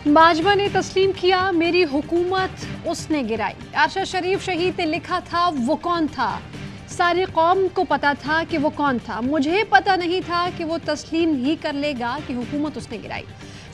बाजवा ने तस्लीम किया, मेरी हुकूमत उसने गिराई। अरशद शरीफ शहीद ने लिखा था वो कौन था। सारी कौम को पता था कि वो कौन था, मुझे पता नहीं था कि वो तस्लीम ही कर लेगा कि हुकूमत उसने गिराई।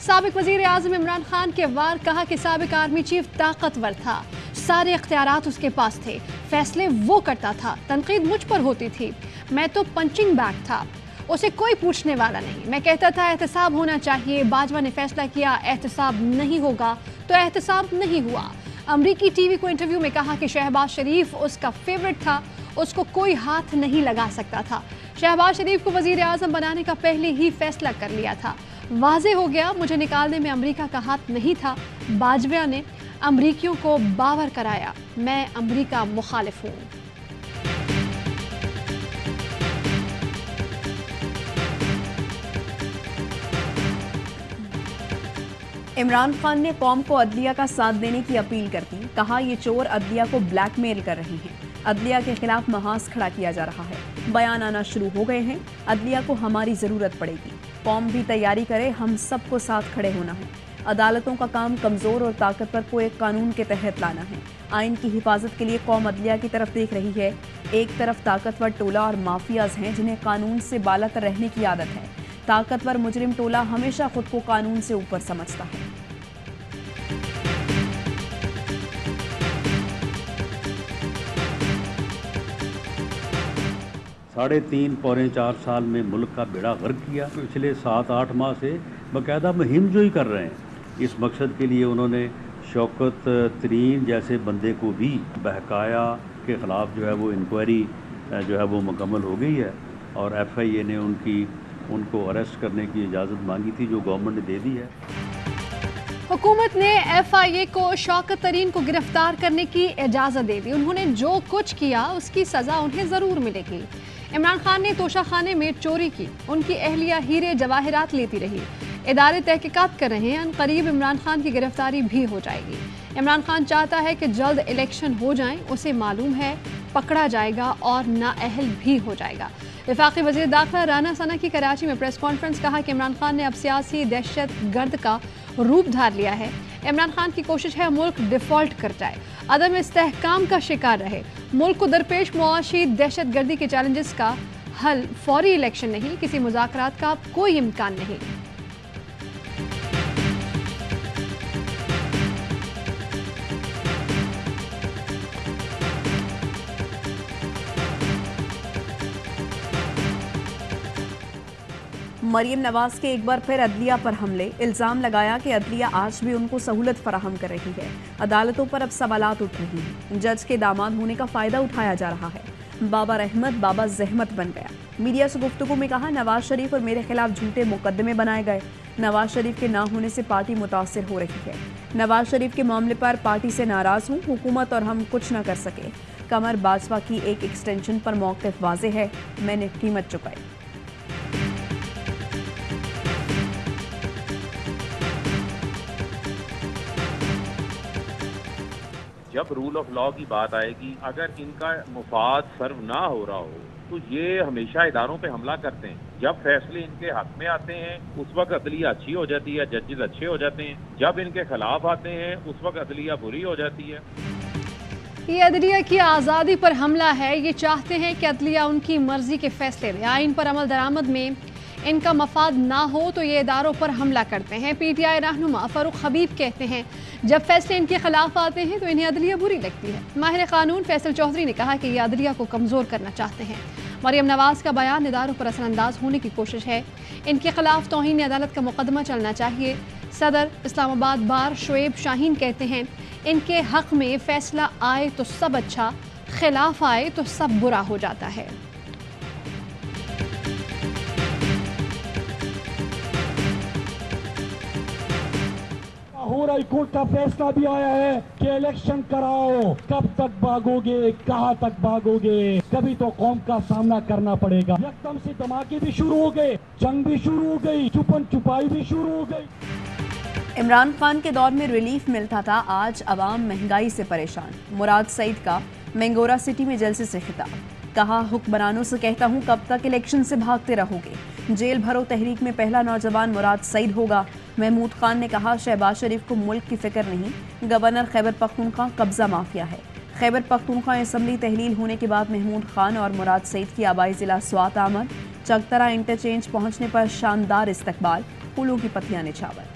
साबिक वजीर आज़म इमरान खान के वार कहा कि साबिक आर्मी चीफ ताकतवर था, सारे इख्तियारात उसके पास थे, फैसले वो करता था, तनकीद मुझ पर होती थी, मैं तो पंचिंग बैग था, उसे कोई पूछने वाला नहीं। मैं कहता था एहतसाब होना चाहिए, बाजवा ने फैसला किया एहतसाब नहीं होगा तो एहतसाब नहीं हुआ। अमरीकी टीवी को इंटरव्यू में कहा कि शहबाज शरीफ उसका फेवरेट था, उसको कोई हाथ नहीं लगा सकता था। शहबाज शरीफ को वजीर आज़म बनाने का पहले ही फैसला कर लिया था। वाजे हो गया मुझे निकालने में अमरीका का हाथ नहीं था। बाजवा ने अमरीकियों को बावर कराया, मैं अमरीका मुखालिफ हूँ। इमरान खान ने कौम को अदलिया का साथ देने की अपील कर दी। कहा ये चोर अदलिया को ब्लैकमेल कर रहे हैं, अदलिया के खिलाफ महाज खड़ा किया जा रहा है, बयान आना शुरू हो गए हैं, अदलिया को हमारी ज़रूरत पड़ेगी, कौम भी तैयारी करे, हम सबको साथ खड़े होना है। अदालतों का काम कमज़ोर और ताकतवर को एक कानून के तहत लाना है। आइन की हिफाजत के लिए कौम अदलिया की तरफ देख रही है। एक तरफ ताकतवर टोला और माफियाज हैं जिन्हें कानून से बालातर रहने की आदत है। ताकतवर मुजरिम टोला हमेशा खुद को कानून से ऊपर समझता है। साढ़े 3 पौने 4 साल में मुल्क का बेड़ा गर्क किया। पिछले 7-8 माह से बाकायदा मुहिम जोई कर रहे हैं। इस मकसद के लिए उन्होंने शौकत तरीन जैसे बंदे को भी बहकाया के ख़िलाफ़ जो है वो इंक्वायरी जो है वो मुकम्मल हो गई है और FIA ने उनको अरेस्ट करने की इजाज़त मांगी थी जो गवर्नमेंट ने दे दी है। हुकूमत ने FIA को शौकत तरीन को गिरफ्तार करने की इजाज़त दे दी। उन्होंने जो कुछ किया उसकी सज़ा उन्हें ज़रूर मिलेगी। इमरान खान ने तोशाखाने में चोरी की, उनकी अहलिया हीरे जवाहरात लेती रही। इदारे तहकीकात कर रहे हैं, करीब इमरान खान की गिरफ्तारी भी हो जाएगी। इमरान खान चाहता है कि जल्द इलेक्शन हो जाएं, उसे मालूम है पकड़ा जाएगा और नाअहल भी हो जाएगा। वफाकी वज़ीर दाखिला राना सना की कराची में प्रेस कॉन्फ्रेंस कहा कि इमरान खान ने अब सियासी दहशत गर्द का रूप धार लिया है। इमरान खान की कोशिश है मुल्क डिफ़ॉल्ट कर जाए, अदम इस्तेहकाम का शिकार रहे। मुल्क को दरपेश मुआशी दहशत गर्दी के चैलेंजेस का हल फौरी इलेक्शन नहीं, किसी मुज़ाकरात का कोई इम्कान नहीं। मरियम नवाज के एक बार फिर अदलिया पर हमले, इल्ज़ाम लगाया कि अदलिया आज भी उनको सहूलत फराहम कर रही है। अदालतों पर अब सवालात उठ रही हैं, जज के दामाद होने का फ़ायदा उठाया जा रहा है। बाबा रहमत बाबा जहमत बन गया। मीडिया से गुफ्तगू में कहा नवाज शरीफ और मेरे खिलाफ झूठे मुकदमे बनाए गए। नवाज शरीफ के ना होने से पार्टी मुतासिर हो रही है। नवाज शरीफ के मामले पर पार्टी से नाराज़ हूँ, हुकूमत और हम कुछ न कर सके। कमर बाजवा की एक एक्सटेंशन पर मौक़िफ़ वाज़े है, मैंने कीमत चुकाई। जब रूल ऑफ लॉ की बात आएगी, अगर इनका मुफाद सर्व ना हो रहा हो तो ये हमेशा इदारों पे हमला करते हैं। जब फैसले इनके हक में आते हैं उस वक्त अदलिया अच्छी हो जाती है, जजेस अच्छे हो जाते हैं। जब इनके खिलाफ आते हैं उस वक्त अदलिया बुरी हो जाती है। ये अदलिया की आज़ादी पर हमला है। ये चाहते हैं कि अदलिया उनकी मर्जी के फैसले दे, आइन पर अमल दरामद में इनका मफाद ना हो तो ये इदारों पर हमला करते हैं। PTI रहनुमा फ़ारूक हबीब कहते हैं जब फैसले इनके खिलाफ आते हैं तो इन्हें अदलिया बुरी लगती है। माहिर कानून फैसल चौधरी ने कहा कि ये अदलिया को कमज़ोर करना चाहते हैं। मरियम नवाज का बयान इदारों पर असरअंदाज होने की कोशिश है। इनके खिलाफ तौहीन अदालत का मुकदमा चलना चाहिए। सदर इस्लामाबाद बार शुएब शाहीन कहते हैं इनके हक में फैसला आए तो सब अच्छा, खिलाफ आए तो सब बुरा हो जाता है। लाहौर हाई कोर्ट का फैसला भी आया है कि इलेक्शन कराओ। कब तक भागोगे, कहां तक भागोगे? कभी तो कौम का सामना करना पड़ेगा। एकदम से धमाके भी शुरू हो गए, जंग भी शुरू हो गई, छुपन छुपाई भी शुरू हो गई। इमरान खान के दौर में रिलीफ मिलता था, आज अवाम महंगाई से परेशान। मुराद सईद का मैंगोरा सिटी में जलसे से खिताब। कहा, हुक्मरानों से कहता हूं कब तक इलेक्शन से भागते रहोगे। जेल भरो तहरीक में पहला नौजवान मुराद सईद होगा। महमूद खान ने कहा, शहबाज शरीफ को मुल्क की फिक्र नहीं, गवर्नर खैबर पख्तूनख्वा कब्जा माफिया है। खैबर पख्तूनख्वा असम्बली तहलील होने के बाद महमूद खान और मुराद सईद की आबाई जिला स्वात आमद। चकतरा इंटरचेंज पहुंचने पर शानदार इस्तकबाल, फूलों की पत्तियां निछावर।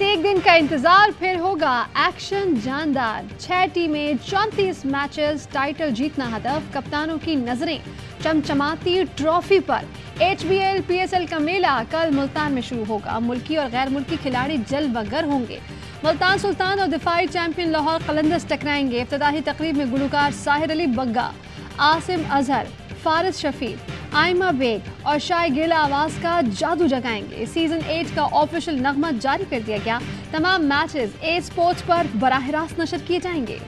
एक दिन का इंतजार फिर होगा एक्शन जानदार। 6 टीमें, 34 मैचेस, टाइटल जीतना हदफ। कप्तानों की नजरें चमचमाती ट्रॉफी पर। HBL PSL का मेला कल मुल्तान में शुरू होगा। मुल्की और गैर मुल्की खिलाड़ी जलवगर होंगे। मुल्तान सुल्तान और दिफाई चैंपियन लाहौर कलंदर्स टकराएंगे। इफ्तिताही तकरीब में गुलकार साहिर अली बग्गा, आसिम अजहर, फारिस शफी, आयमा बेग और शायगिला आवाज़ का जादू जगाएंगे। सीजन 8 का ऑफिशियल नगमा जारी कर दिया गया। तमाम मैचेस ए स्पोर्ट्स पर बराह रास्त नशर किए जाएंगे।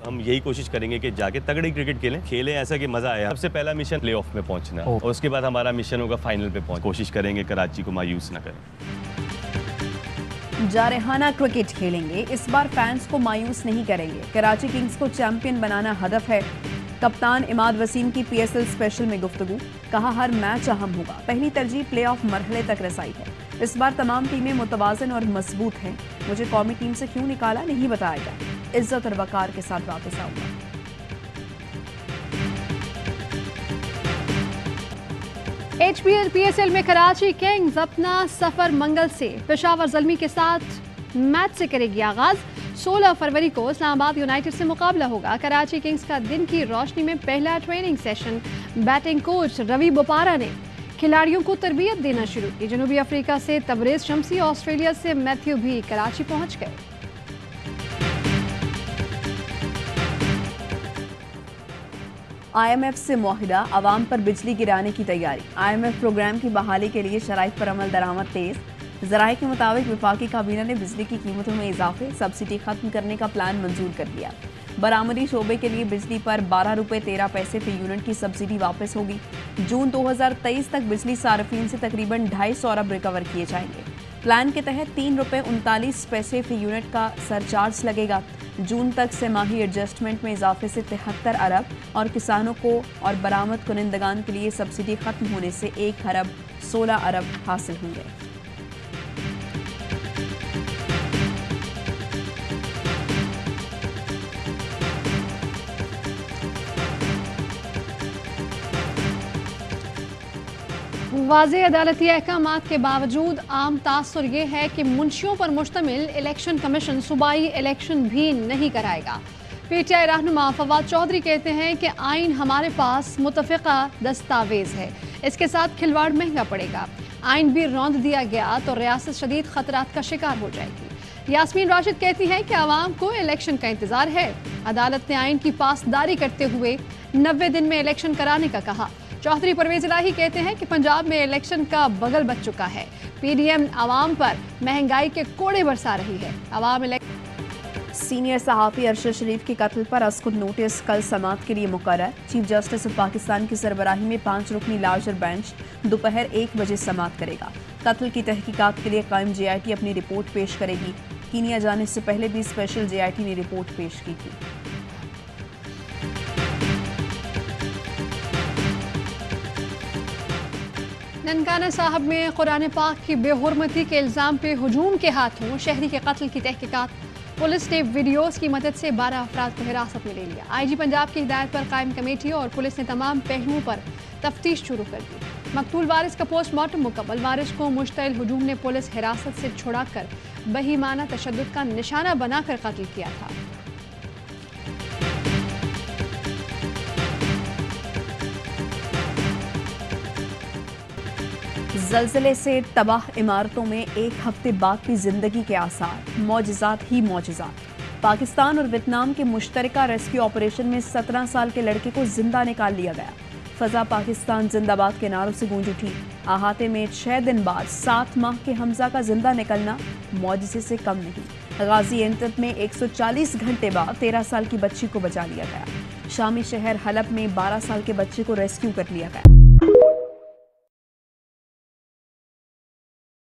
हम यही कोशिश करेंगे कि जाके तगड़ी क्रिकेट खेलें ऐसा कि मजा आए। सबसे पहला मिशन प्लेऑफ में पहुंचना और उसके बाद हमारा मिशन होगा फाइनल पे पहुंच। कोशिश करेंगे कराची को मायूस न करें। जारहाना क्रिकेट खेलेंगे, इस बार फैंस को मायूस नहीं करेंगे। कराची किंग्स को चैंपियन बनाना हदफ है। कप्तान इमाद वसीम की PSL स्पेशल में गुफ्तगू, कहा हर मैच अहम होगा। पहली तरजीह प्लेऑफ मरहले तक रसाई है। इस बार तमाम टीमें मुतवाज़न और मजबूत हैं। मुझे कौमी टीम से क्यों निकाला नहीं बताया गया। इज्जत और वकार के साथ वापस आऊंगा। HBL PSL में कराची किंग्स अपना सफर मंगल से पेशावर ज़ल्मी के साथ मैच से करेगी आगाज। 16 फरवरी को इस्लामाबाद यूनाइटेड से मुकाबला होगा। कराची किंग्स का दिन की रोशनी में पहला training session. Batting coach Ravi Bopara ने खिलाड़ियों को तरबियत देना शुरू की। जनूबी अफ्रीका से तबरेज शमसी, ऑस्ट्रेलिया से मैथ्यू भी कराची पहुंच गए। IMF से मुआहिदा, आवाम पर बिजली गिराने की तैयारी। IMF प्रोग्राम की बहाली के लिए शराइत पर अमल दरामद तेज। ज़राए के मुताबिक वफाकी काबीना ने बिजली की कीमतों में इजाफे, सब्सिडी खत्म करने का प्लान मंजूर कर लिया। बरामदी शोबे के लिए बिजली पर 12 रुपये 13 पैसे फी यूनिट की सब्सिडी वापस होगी। जून 2023 तक बिजली सार्फिन से तकरीबन 250 अरब रिकवर किए जाएंगे। प्लान के तहत 3 रुपये 39 पैसे फी यूनिट का सरचार्ज लगेगा। जून तक से माही एडजस्टमेंट में इजाफे से 73 अरब और किसानों को और बरामद कुनिंदगान के लिए सब्सिडी खत्म होने से 1 अरब 16 अरब हासिल होंगे। वाज़ेह अदालती अहकामात के बावजूद आम तासुर ये है कि मुंशियों पर मुश्तमिल इलेक्शन कमीशन सूबाई इलेक्शन भी नहीं कराएगा। PTI रहनुमा फवाद चौधरी कहते हैं कि आइन हमारे पास मुतफ़िक़ा दस्तावेज़ है, इसके साथ खिलवाड़ महंगा पड़ेगा। आइन भी रौंद दिया गया तो रियासत शदीद खतरात का शिकार हो जाएगी। यास्मीन राशिद कहती हैं कि आवाम को इलेक्शन का इंतज़ार है। अदालत ने आइन की पासदारी करते हुए 90 दिन में इलेक्शन कराने का कहा। चौधरी परवेज इलाही कहते हैं कि पंजाब में इलेक्शन का बगल बच चुका है। PDM आवाम पर महंगाई के कोड़े बरसा रही है। आवाम सीनियर सहाफ़ी अरशद शरीफ के कत्ल पर अस्कुद नोटिस कल समाअत के लिए मुकर्रर। चीफ जस्टिस ऑफ पाकिस्तान की सरबराही में 5 रुकनी लार्जर बेंच दोपहर 1 बजे समाअत करेगा। कत्ल की तहकीकात के लिए कायम JIT अपनी रिपोर्ट पेश करेगी। कीनिया जाने से पहले भी स्पेशल JIT ने रिपोर्ट पेश की थी। ननकाना साहब में कुरान पाक की बेहुरमती के इल्ज़ाम पे हुजूम के हाथों शहरी के कत्ल की तहकीकात। पुलिस ने वीडियोस की मदद से 12 अफराद को हिरासत में ले लिया। IG पंजाब की हिदायत पर कायम कमेटी और पुलिस ने तमाम पहलुओं पर तफ्तीश शुरू कर दी। मकतूल वारिस का पोस्टमार्टम मुकम्मल। वारिस को मुश्तइल हुजूम ने पुलिस हिरासत से छुड़ाकर बहीमाना तशद्दुद का निशाना बनाकर कत्ल किया था। ज़लज़ले से तबाह इमारतों में 1 हफ्ते बाद भी जिंदगी के आसार। मौजज़ात ही मौजज़ात। पाकिस्तान और वियतनाम के मुश्तरका रेस्क्यू ऑपरेशन में 17 साल के लड़के को जिंदा निकाल लिया गया। फजा पाकिस्तान जिंदाबाद के नारों से गूंज उठी। अहाते में 6 दिन बाद 7 माह के हमजा का जिंदा निकलना मौजज़े से कम नहीं। गाजी एंतत में 140 घंटे बाद 13 साल की बच्ची को बचा लिया गया। शामी शहर हलब में 12 साल के बच्चे को रेस्क्यू कर लिया गया।